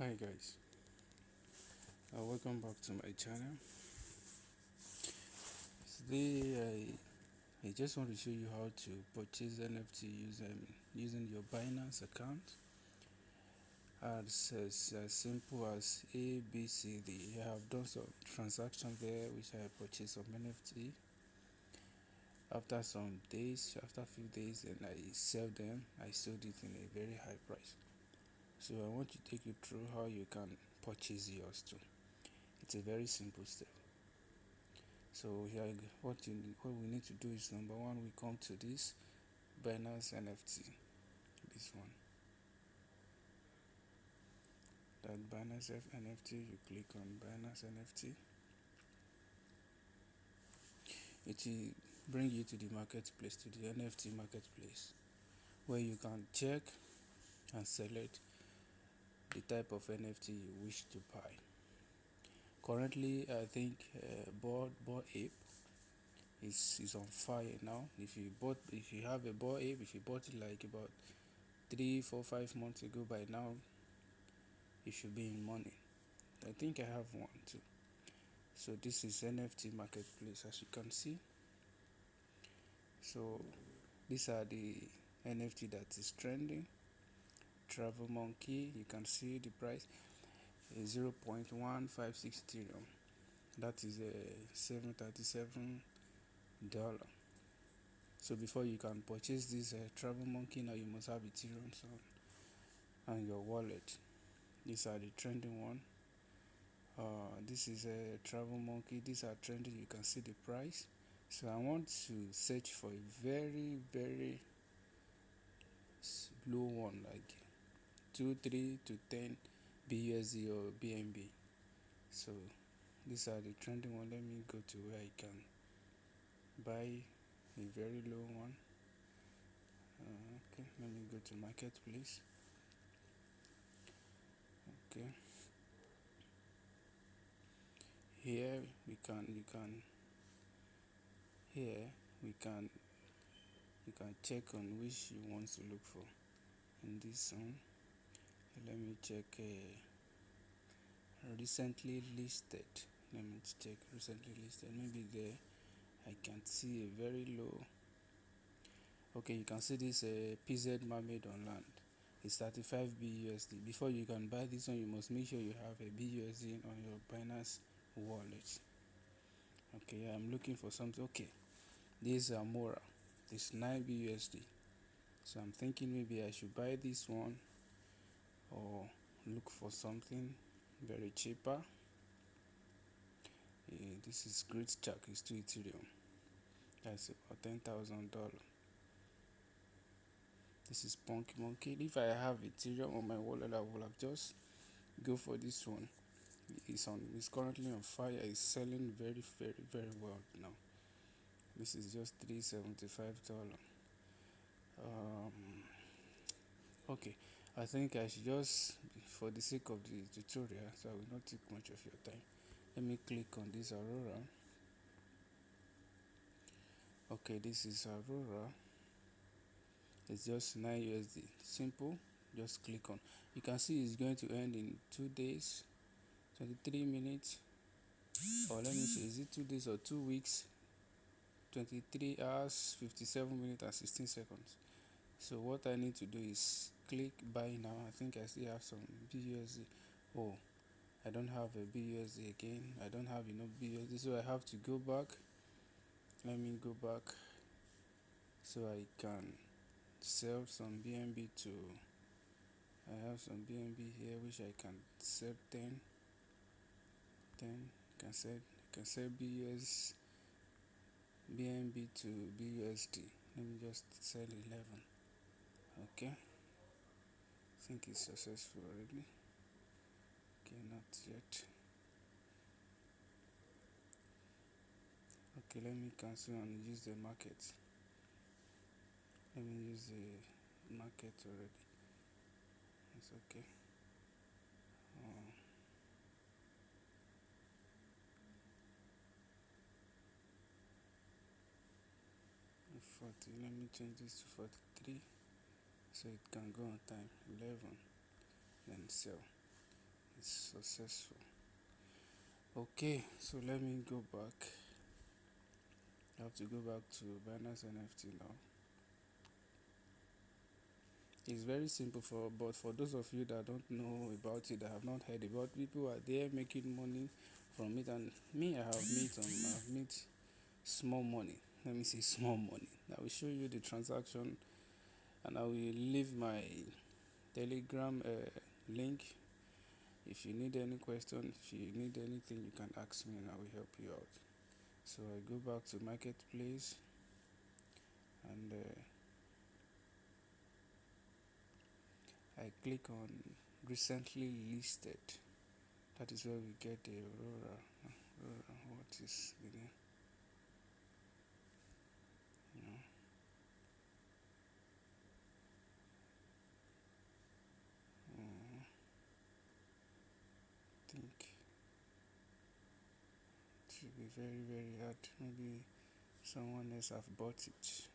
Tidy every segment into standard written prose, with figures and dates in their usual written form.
Hi guys, welcome back to my channel. Today I just want to show you how to purchase NFT using your Binance account. As simple as ABCD. I have done some transactions there which I purchased some NFT. After some days, after a few days, and I sell them. I sold it in a very high price. So I want to take you through how you can purchase yours too. It's a very simple step. So here, what we need to do is, number one, we come to this Binance NFT, this one. That Binance NFT, you click on Binance NFT. It will bring you to the marketplace, to the NFT marketplace, where you can check and select the type of NFT you wish to buy. Currently, I think Bored Ape is on fire now. If you have a Bored Ape, if you bought it like about 3, 4, 5 months ago, by now you should be in money. I think I have one too. So this is NFT marketplace, as you can see. So these are the NFT that is trending. Travel Monkey, you can see the price is 0.156 Ethereum. That is $737. So before you can purchase this Travel Monkey, now you must have Ethereum and your wallet. These are the trending one. This is a Travel Monkey. These are trending. You can see the price. So I want to search for a very low one, like 2, 3 to 10 BUSD or BNB. So these are the trending one. Let me go to where I can buy a very low one. Okay, let me go to marketplace. Okay, here we can here we can you can check on which you want to look for. In this one, let me check recently listed. Let me check recently listed. Maybe there I can see a very low. Okay, you can see this PZ Mermaid on land. It's 35 BUSD. Before you can buy this one, you must make sure you have a BUSD on your Binance wallet. Okay, I'm looking for something. Okay, this is Amora. It's 9 BUSD. So I'm thinking maybe I should buy this one or look for something very cheaper. This is Great Jack. It's 2 Ethereum. That's about $10,000. This is Punk Monkey. If I have Ethereum on my wallet, I will have just go for this one. It's currently on fire. It's selling very well now. This is just $375. Okay, I think I should just, for the sake of the tutorial, so I will not take much of your time. Let me click on this Aurora. Okay, this is Aurora. It's just 9 USD. Simple. Just click on. You can see it's going to end in 2 days, 23 minutes, or let me see, is it 2 days or 2 weeks? 23 hours, 57 minutes and 16 seconds. So what I need to do is click buy now. I think I still have some BUSD. Oh, I don't have a BUSD again. I don't have enough BUSD, so I have to go back. Let me go back so I can sell some BNB to. I have some BNB here which I can sell 10. Can sell BNB to BUSD. Let me just sell 11. Okay, I think it's successful already. Okay, not yet. Okay, let me cancel and use the market. Let me use the market already. It's okay. 40. Let me change this to 43 so it can go on time. 11. Then sell. is successful. Okay, so let me go back. I have to go back to Binance NFT now. It's very simple but for those of you that don't know about it, that have not heard about, people are there making money from it, and me, I've made small money. Let me say small money. I will show you the transaction, and I will leave my Telegram link. If you need any question, if you need anything, you can ask me, and I will help you out. So I go back to marketplace, and I click on recently listed. That is where we get the Aurora. What is the name? You know, I think it should be very hard. Maybe someone else have bought it.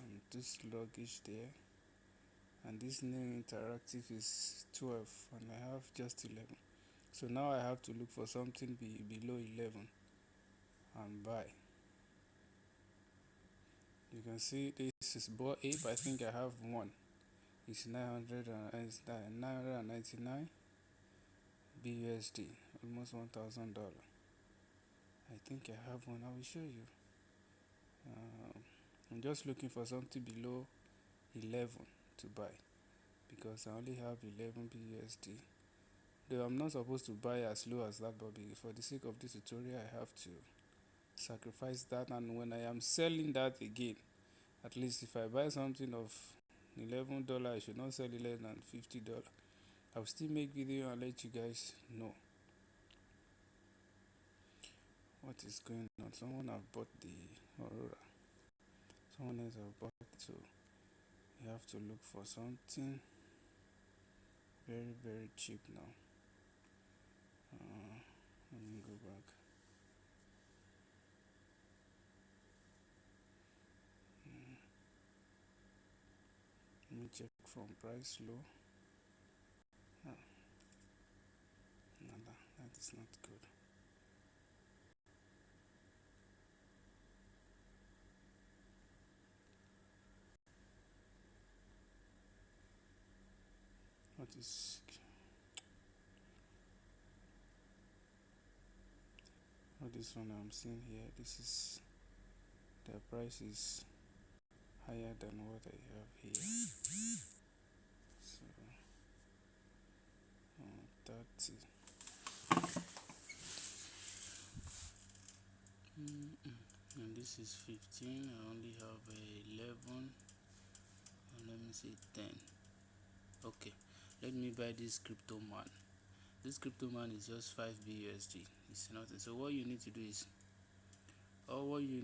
I'm too sluggish there. And this new interactive is 12, and I have just 11. So now I have to look for something below 11 and buy. You can see this is bought ape. I think I have one. It's 999 BUSD, almost $1,000. I think I have one. I will show you. I'm just looking for something below 11 to buy, because I only have 11 BUSD. Though I'm not supposed to buy as low as that, but for the sake of this tutorial, I have to sacrifice that. And when I am selling that again, at least if I buy something of $11, I should not sell it less than $50. I'll still make video and let you guys know what is going on. Someone have bought the Aurora. Someone else have bought it, so you have to look for something very cheap now. Let me go back. Let me check from price low. Nada, that is not good. What is this one I'm seeing here? This is the price is higher than what I have here. So 30. And this is 15. I only have 11. And let me say 10. Okay, let me buy this crypto man. This crypto man is just 5 BUSD. It's nothing. So what you need to do is, what you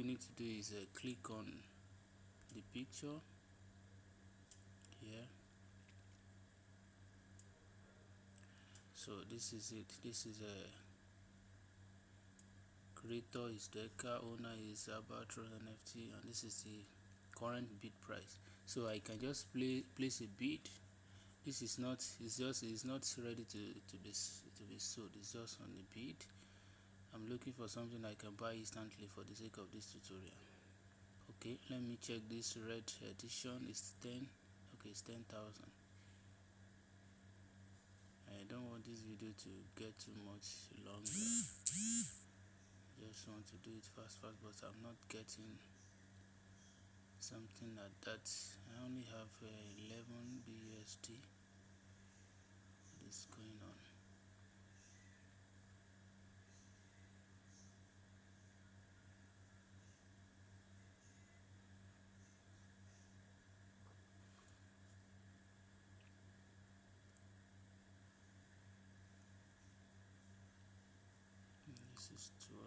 need to do is click on the picture here. So this is it. This is a creator is Deca, owner is Albatros NFT, and this is the current bid price. So I can just place a bid. This is not, it's not ready to be sold. It's just on the bid. I'm looking for something I can buy instantly for the sake of this tutorial. Okay, let me check this red edition. It's 10. Okay, it's 10,000. I don't want this video to get too much longer. Just want to do it fast, but I'm not getting something like that. I only have 11 BUSD. What is going on? This is 12.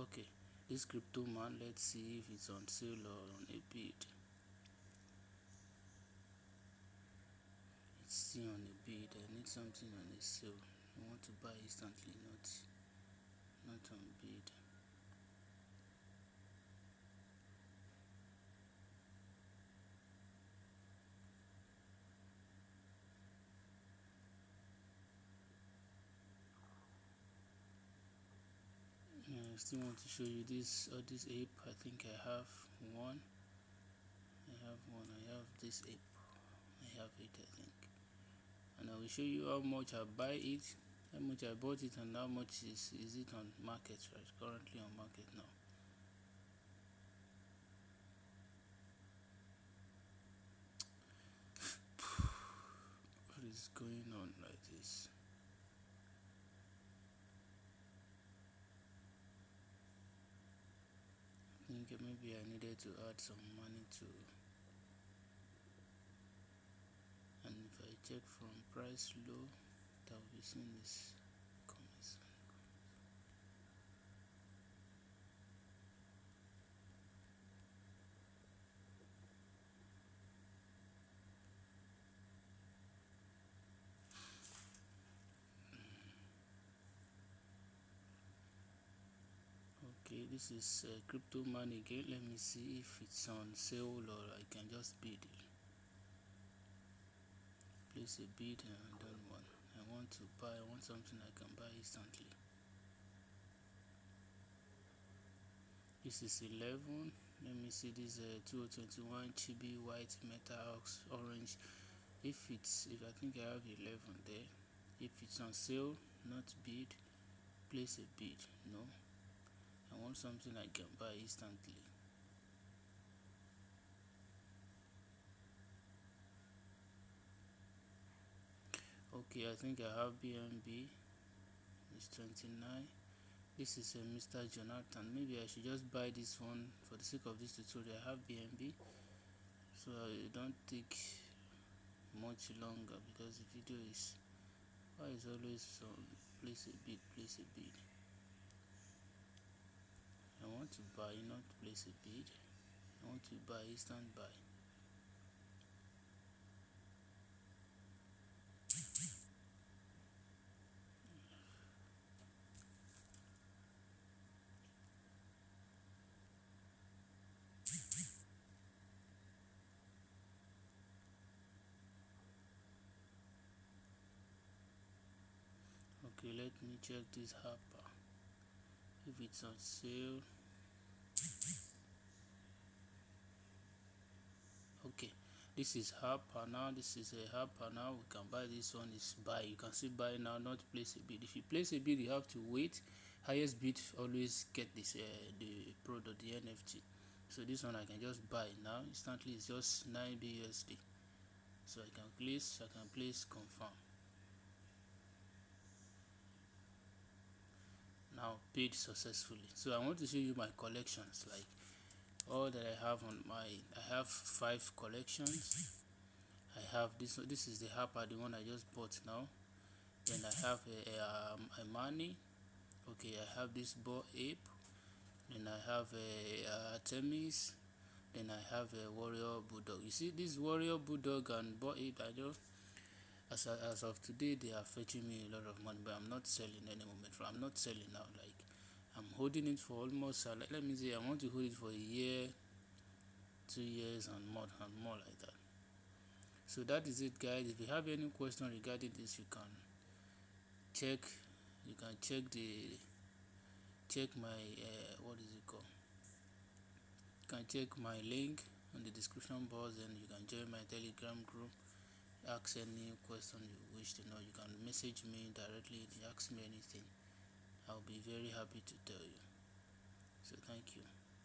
Okay, this crypto man, let's see if it's on sale or on a bid. It's still on a bid. I need something on a sale. I want to buy instantly, not on bid. still want to show you this ape. I think I have one. I have this ape. I have it, I think. And I will show you how much I buy it, how much I bought it, and how much is it on market, right? Currently on market now. What is going on like this? I think maybe I needed to add some money to, and if I check from price low, that will be seen this comments. Okay, this is crypto money again. Let me see if it's on sale or I can just bid it. Place a bid and done one. I want to buy. I want something I can buy instantly. This is 11. Let me see this 2021 chibi white metal orange. If I think I have 11 there. If it's on sale, not bid, place a bid. No, I want something I can buy instantly. Okay, I think I have BNB. It's 29. This is Mr. Jonathan. Maybe I should just buy this one for the sake of this tutorial. I have BNB, so I don't take much longer because the video is always place a bid, place a bid. I want to buy, not place a bid. I want to buy, instant buy. Okay, let me check this Harper. If it's on sale. Okay, this is Harper now. This is a Harper now. We can buy this one. Is buy. You can see buy now, not place a bid. If you place a bid, you have to wait. Highest bid always get this the product, the NFT. So this one I can just buy now instantly. It's just 9 BUSD. So I can place confirm. Now paid successfully. So I want to show you my collections, like all that I have on my. I have 5 collections. I have this is the Harper, the one I just bought now. Then I have a money. Okay, I have this Bored Ape. Then I have a Artemis. Then I have a Warrior Bulldog. You see this Warrior Bulldog and Bored Ape, I don't, as of today they are fetching me a lot of money, but I'm not selling any moment. I'm not selling now. Like I'm holding it for almost let me say I want to hold it for a year, 2 years and more like that. So that is it, guys. If you have any question regarding this, you can check my what is it called, you can check my link on the description box, and you can join my Telegram group. Ask any question you wish to know. You can message me directly, ask me anything. I'll be very happy to tell you. So thank you.